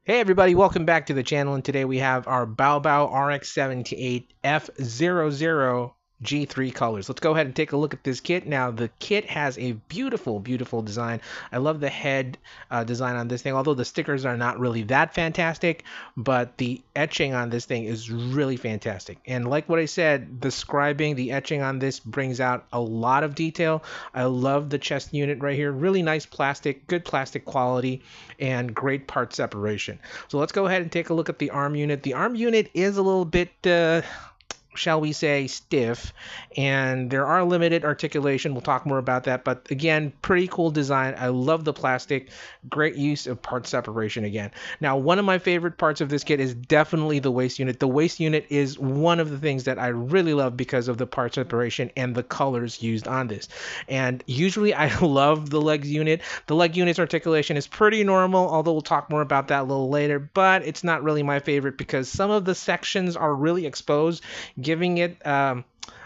Hey everybody, welcome back to the channel, and today we have our BAO BAO RX78 F-00 G3 colors. Let's go ahead and take a look at this kit. Now, the kit has a beautiful, beautiful design. I love the head design on this thing, although the stickers are not really that fantastic, but the etching on this thing is really fantastic. And like what I said, describing the etching on this brings out a lot of detail. I love the chest unit right here. Really nice plastic, good plastic quality, and great part separation. So let's go ahead and take a look at the arm unit. The arm unit is a little bit shall we say, stiff, and there are limited articulation. We'll talk more about that, but again, pretty cool design. I love the plastic, great use of part separation again. Now, one of my favorite parts of this kit is definitely the waist unit. The waist unit is one of the things that I really love because of the part separation and the colors used on this. And usually I love the legs unit. The leg unit's articulation is pretty normal, although we'll talk more about that a little later, but it's not really my favorite because some of the sections are really exposed, giving it a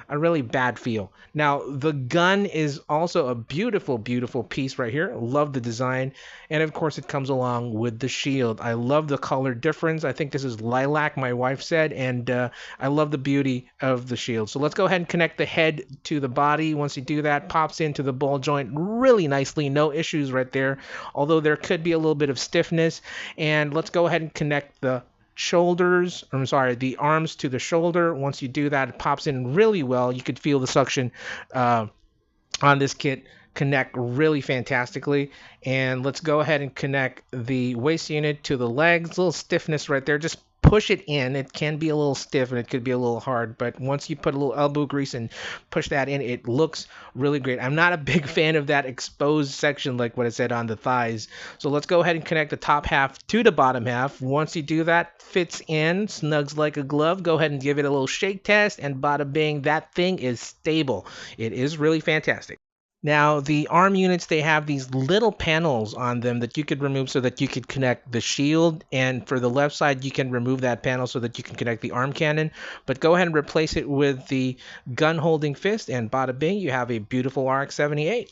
really bad feel. Now, the gun is also a beautiful, beautiful piece right here. Love the design. And of course, it comes along with the shield. I love the color difference. I think this is lilac, my wife said, and I love the beauty of the shield. So let's go ahead and connect the head to the body. Once you do that, pops into the ball joint really nicely. No issues right there, although there could be a little bit of stiffness. And let's go ahead and connect the the arms to the shoulder. Once you do that, it pops in really well. You could feel the suction on this kit connect really fantastically. And let's go ahead and connect the waist unit to the legs. A little stiffness right there. Just push it in. It can be a little stiff and it could be a little hard, but once you put a little elbow grease and push that in, it looks really great. I'm not a big fan of that exposed section like what I said on the thighs. So let's go ahead and connect the top half to the bottom half. Once you do that, fits in, snugs like a glove. Go ahead and give it a little shake test, and bada bing, that thing is stable. It is really fantastic. Now, the arm units, they have these little panels on them that you could remove so that you could connect the shield. And for the left side, you can remove that panel so that you can connect the arm cannon. But go ahead and replace it with the gun-holding fist, and bada bing, you have a beautiful RX78.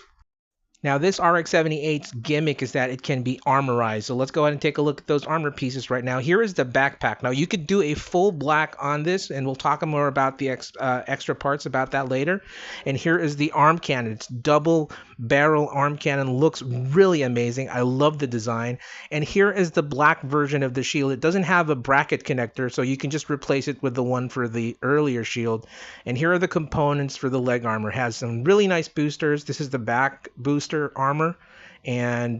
Now, this RX78's gimmick is that it can be armorized. So let's go ahead and take a look at those armor pieces right now. Here is the backpack. Now, you could do a full black on this, and we'll talk more about the extra parts about that later. And here is the arm cannon. It's double barrel arm cannon. Looks really amazing. I love the design. And here is the black version of the shield. It doesn't have a bracket connector, so you can just replace it with the one for the earlier shield. And here are the components for the leg armor. It has some really nice boosters. This is the back booster armor, and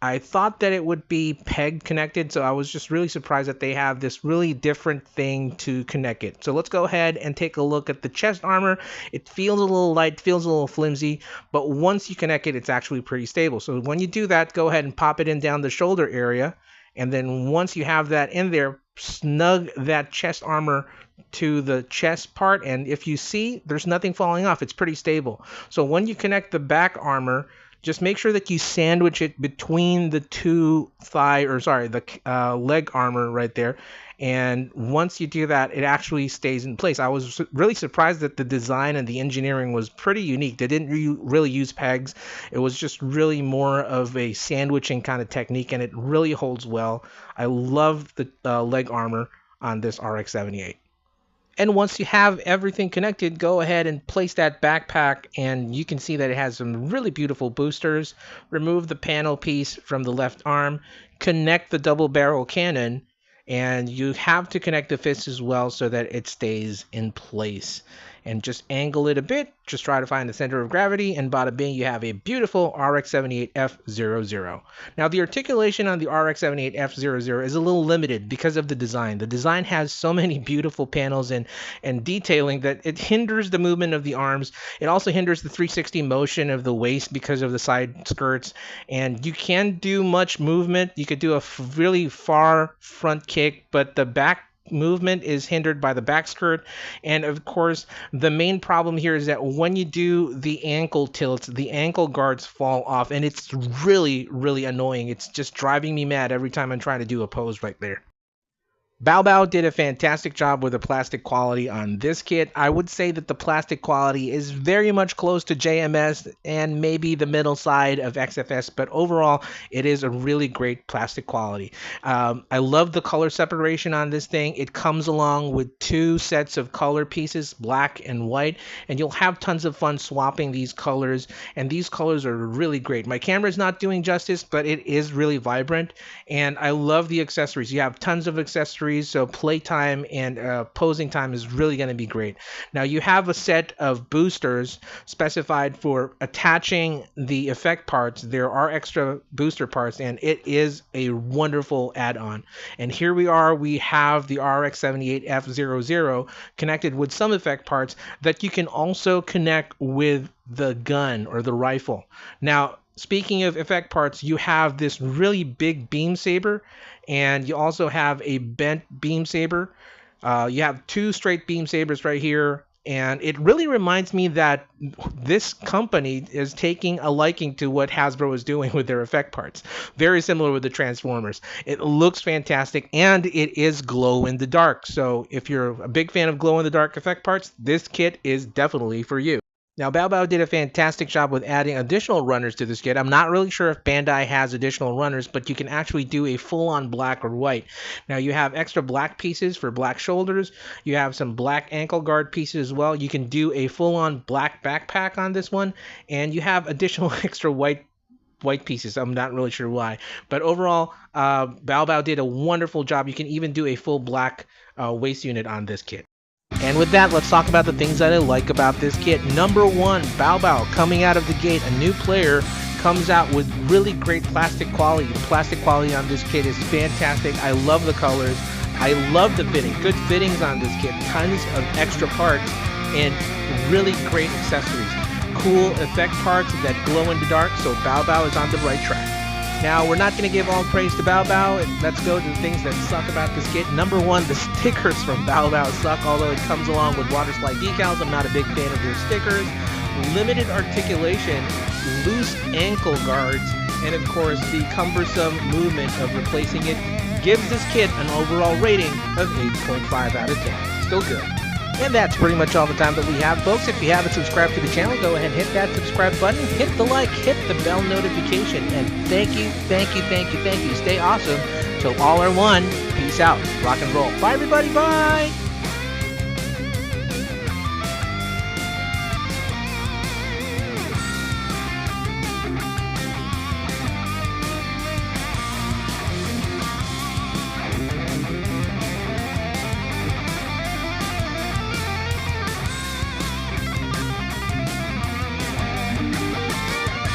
I thought that it would be peg connected, so I was just really surprised that they have this really different thing to connect it. So let's go ahead and take a look at the chest armor. It feels a little light, feels a little flimsy, but once you connect it, it's actually pretty stable. So when you do that, go ahead and pop it in down the shoulder area, and then once you have that in there, snug that chest armor to the chest part, and if you see, there's nothing falling off. It's pretty stable. So when you connect the back armor just make sure that you sandwich it between the two leg armor right there. And once you do that, it actually stays in place. I was really surprised that the design and the engineering was pretty unique. They didn't really use pegs. It was just really more of a sandwiching kind of technique, and it really holds well. I love the leg armor on this RX78. And once you have everything connected, go ahead and place that backpack, and you can see that it has some really beautiful boosters. Remove the panel piece from the left arm, connect the double barrel cannon, and you have to connect the fist as well so that it stays in place. And just angle it a bit, just try to find the center of gravity, and bada bing, you have a beautiful RX78 F-00. Now, the articulation on the RX78 F-00 is a little limited because of the design. The design has so many beautiful panels and detailing that it hinders the movement of the arms. It also hinders the 360 motion of the waist because of the side skirts, and you can do much movement. You could do a really far front kick, but the back movement is hindered by the back skirt. And of course, the main problem here is that when you do the ankle tilts, the ankle guards fall off, and it's really annoying. It's just driving me mad every time I'm trying to do a pose right there. BAO BAO did a fantastic job with the plastic quality on this kit. I would say that the plastic quality is very much close to JMS and maybe the middle side of XFS, but overall, it is a really great plastic quality. I love the color separation on this thing. It comes along with two sets of color pieces, black and white, and you'll have tons of fun swapping these colors, and these colors are really great. My camera is not doing justice, but it is really vibrant, and I love the accessories. You have tons of accessories, so playtime and posing time is really going to be great. Now, you have a set of boosters specified for attaching the effect parts. There are extra booster parts, and it is a wonderful add-on. And here we are, we have the RX78 F-00 connected with some effect parts that you can also connect with the gun or the rifle. Now, speaking of effect parts, you have this really big beam saber, and you also have a bent beam saber. You have two straight beam sabers right here, and it really reminds me that this company is taking a liking to what Hasbro is doing with their effect parts. Very similar with the Transformers. It looks fantastic, and it is glow in the dark. So if you're a big fan of glow in the dark effect parts, this kit is definitely for you. Now, BAO BAO did a fantastic job with adding additional runners to this kit. I'm not really sure if Bandai has additional runners, but you can actually do a full-on black or white. Now, you have extra black pieces for black shoulders. You have some black ankle guard pieces as well. You can do a full-on black backpack on this one, and you have additional extra white pieces. I'm not really sure why, but overall, BAO BAO did a wonderful job. You can even do a full black waist unit on this kit. And with that, let's talk about the things that I like about this kit. Number one, BAO BAO coming out of the gate, a new player comes out with really great plastic quality. The plastic quality on this kit is fantastic. I love the colors. I love the fitting. Good fittings on this kit. Tons of extra parts and really great accessories. Cool effect parts that glow in the dark, so BAO BAO is on the right track. Now, we're not going to give all praise to BAO BAO. Let's go to the things that suck about this kit. Number one, the stickers from BAO BAO suck, although it comes along with water slide decals. I'm not a big fan of their stickers. Limited articulation, loose ankle guards, and of course, the cumbersome movement of replacing it gives this kit an overall rating of 8.5 out of 10. Still good. And that's pretty much all the time that we have, folks. If you haven't subscribed to the channel, go ahead and hit that subscribe button, hit the like, hit the bell notification, and thank you. Stay awesome. Till all are one. Peace out. Rock and roll. Bye, everybody. Bye.